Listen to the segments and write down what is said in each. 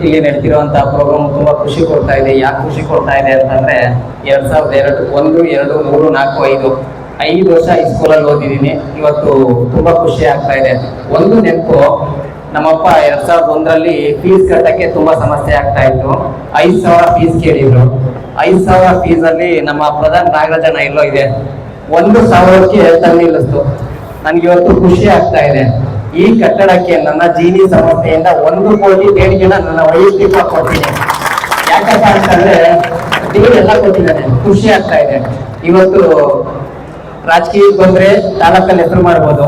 ಇಲ್ಲಿ ನಡೀತಿರುವಂತಹ ಪ್ರೋಗ್ರಾಮ್ ತುಂಬಾ ಖುಷಿ ಕೊಡ್ತಾ ಇದೆ. ಯಾಕೆ ಖುಷಿ ಕೊಡ್ತಾ ಇದೆ ಅಂತಂದ್ರೆ 2002 1 2 3 4 5 ವರ್ಷ ಈ ಸ್ಕೂಲಲ್ಲಿ ಓದಿದ್ದೀನಿ. ಇವತ್ತು ತುಂಬಾ ಖುಷಿ ಆಗ್ತಾ ಇದೆ. ಒಂದು ನೆನಪು, ನಮ್ಮಪ್ಪ 2001ರಲ್ಲಿ ಫೀಸ್ ಕಟ್ಟಕ್ಕೆ ತುಂಬಾ ಸಮಸ್ಯೆ ಆಗ್ತಾ ಇತ್ತು. 5,000 ಫೀಸ್ ಕೇಳಿದ್ರು. 5,000 ಫೀಸ್ ಅಲ್ಲಿ ನಮ್ಮ ಪ್ರಧಾನ ನಾಗರಾಜನ ಇಲ್ಲೋ ಇದೆ 1,000ಕ್ಕೆ ತಂದು ನಿಲ್ಲಿಸ್ತು. ನನ್ಗೆ ಇವತ್ತು ಖುಷಿ ಆಗ್ತಾ ಇದೆ. ಈ ಕಟ್ಟಡಕ್ಕೆ ನನ್ನ ಜೀನಿ ಸಂಸ್ಥೆಯಿಂದ 1 ಕೋಟಿ ದೇಣಿಗೆನ ನನ್ನ ವೈಯಕ್ತಿಕ ಕೊಡ್ತೀನಿ. ಯಾಕಪ್ಪ ಅಂತಂದ್ರೆ ದೇವರು ಎಲ್ಲ ಕೊಟ್ಟಿದ್ದಾನೆ. ಖುಷಿ ಆಗ್ತಾ ಇದೆ. ಇವತ್ತು ರಾಜಕೀಯಕ್ಕೆ ಬಂದ್ರೆ ತಾಲೂಕಲ್ಲಿ ಹೆಸರು ಮಾಡ್ಬೋದು,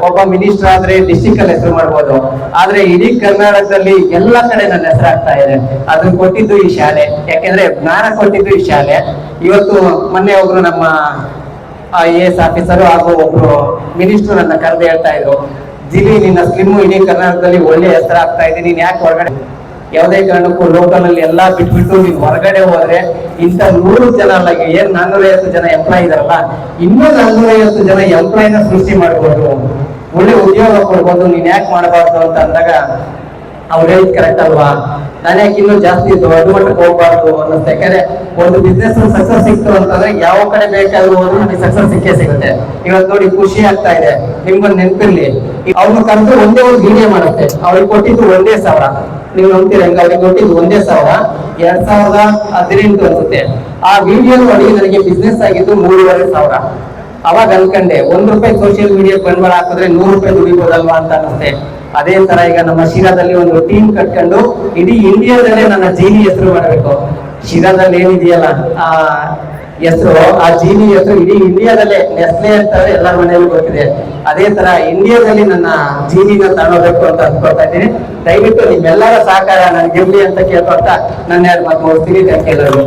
ಒಬ್ಬ ಮಿನಿಸ್ಟರ್ ಆದ್ರೆ ಡಿಸ್ಟಿಕ್ ಅಲ್ಲಿ ಹೆಸರು ಮಾಡ್ಬೋದು, ಆದ್ರೆ ಇಡೀ ಕರ್ನಾಟಕದಲ್ಲಿ ಎಲ್ಲ ಕಡೆ ನನ್ನ ಹೆಸರಾಗ್ತಾ ಇದೆ. ಅದನ್ನ ಕೊಟ್ಟಿದ್ದು ಈ ಶಾಲೆ. ಯಾಕೆಂದ್ರೆ ಜ್ಞಾನ ಕೊಟ್ಟಿದ್ದು ಈ ಶಾಲೆ. ಇವತ್ತು ಮೊನ್ನೆ ಒಬ್ರು ನಮ್ಮ IAS ಆಫೀಸರು ಹಾಗೂ ಒಬ್ರು ಮಿನಿಸ್ಟರ್ ನನ್ನ ಕರೆದು ಹೇಳ್ತಾ ಇದ್ರು, ಜಿಲಿ ನಿನ್ನ ಸ್ಲಿಮ್ ಇಡೀ ಕರ್ನಾಟಕದಲ್ಲಿ ಒಳ್ಳೆ ಹೆಸರಾಗ್ತಾ ಇದೆ, ನೀನ್ ಯಾಕೆ ಹೊರಗಡೆ ಯಾವುದೇ ಕಾರಣಕ್ಕೂ ಲೋಕಲ್ ಅಲ್ಲಿ ಎಲ್ಲಾ ಬಿಟ್ಬಿಟ್ಟು ನೀನ್ ಹೊರಗಡೆ ಹೋದ್ರೆ ಇಂಥ 100 ಜನ ಅಲ್ಲ, ಏನ್ 450 ಜನ ಎಂಪ್ಲಾಯ್ ಇದಾರಲ್ಲ, ಇನ್ನೂ 450 ಜನ ಎಂಪ್ಲಾಯ್ನ ಸೃಷ್ಟಿ ಮಾಡ್ಬೋದು, ಒಳ್ಳೆ ಉದ್ಯೋಗ ಕೊಡ್ಬೋದು, ನೀನ್ ಯಾಕೆ ಮಾಡಬಾರ್ದು ಅಂತ ಅಂದಾಗ ಅವ್ರು ಹೇಳಿದ್ ಕರೆಕ್ಟ್ ಅಲ್ವಾ, ನಾನು ಯಾಕೆ ಇನ್ನೂ ಜಾಸ್ತಿ ದೊಡ್ಡ ಮಟ್ಟಕ್ಕೆ ಹೋಗ್ಬಾರ್ದು ಅನ್ನಿಸ್ತಾ. ಯಾಕಂದ್ರೆ ಒಂದು ಬಿಸ್ನೆಸ್ ಸಕ್ಸಸ್ ಸಿಕ್ತು ಅಂತಂದ್ರೆ ಯಾವ ಕಡೆ ಬೇಕಾದ್ರೂ ಹೋದ್ರು ನಮಗೆ ಸಕ್ಸಸ್ ಸಿಕ್ಕೇ ಸಿಗುತ್ತೆ. ಇವತ್ತು ನೋಡಿ ಖುಷಿ ಆಗ್ತಾ ಇದೆ. ನಿಮ್ಗೊಂದು ನೆನಪಿರ್ಲಿ, ಅವ್ರನ್ನ ಕರೆದು ಒಂದೇ ಒಂದು ವಿಡಿಯೋ ಮಾಡುತ್ತೆ. ಅವ್ರಿಗೆ ಕೊಟ್ಟಿದ್ದು 1,000. ನೀವು ನಂಬ್ತೀರ ಹೆಂಗ? ಅವ್ರಿಗೆ ಕೊಟ್ಟಿದ್ದು 1,000 2018 ಅನ್ಸುತ್ತೆ. ಆ ವಿಡಿಯೋ ನೋಡಿ ನನಗೆ ಬಿಸ್ನೆಸ್ ಆಗಿದ್ದು 3,500. ಅವಾಗ ಅನ್ಕಂಡೆ, ₹1 ಸೋಷಿಯಲ್ ಮೀಡಿಯಾ ಬಂಡವಾಳ ಹಾಕಿದ್ರೆ ₹100 ದುಡಿಬೋದಲ್ವಾ ಅಂತ ಅನ್ನಿಸ್ತೆ. ಅದೇ ತರ ಈಗ ನಮ್ಮ ಶಿರಾದಲ್ಲಿ ಒಂದು ಟೀಮ್ ಕಟ್ಕೊಂಡು ಇಡೀ ಇಂಡಿಯಾದಲ್ಲೇ ನನ್ನ ಜೀನಿ ಹೆಸರು ಮಾಡಬೇಕು. ಶಿರಾದಲ್ಲಿ ಏನಿದೆಯಲ್ಲ ಆ ಹೆಸರು, ಆ ಜೀನಿ ಹೆಸರು ಇಡೀ ಇಂಡಿಯಾದಲ್ಲೇ ನೆಸ್ಲೆ ಅಂತ ಎಲ್ಲರ ಮನೆಯಲ್ಲೂ ಗೊತ್ತಿದೆ. ಅದೇ ತರ ಇಂಡಿಯಾದಲ್ಲಿ ನನ್ನ ಜೀನಿನ ತಗೊಳ್ಬೇಕು ಅಂತ ಅನ್ಕೊಳ್ತಾ ಇದ್ದೀನಿ. ದಯವಿಟ್ಟು ನಿಮ್ಮೆಲ್ಲರ ಸಹಕಾರ ನನ್ಗೆ ಇರ್ಲಿ ಅಂತ ಕೇಳ್ಕೊಳ್ತಾ ನನ್ನ 2 ಮಾತು ಮುಗಿಸ್ತೀನಿ. ಎಲ್ಲರಿಗೂ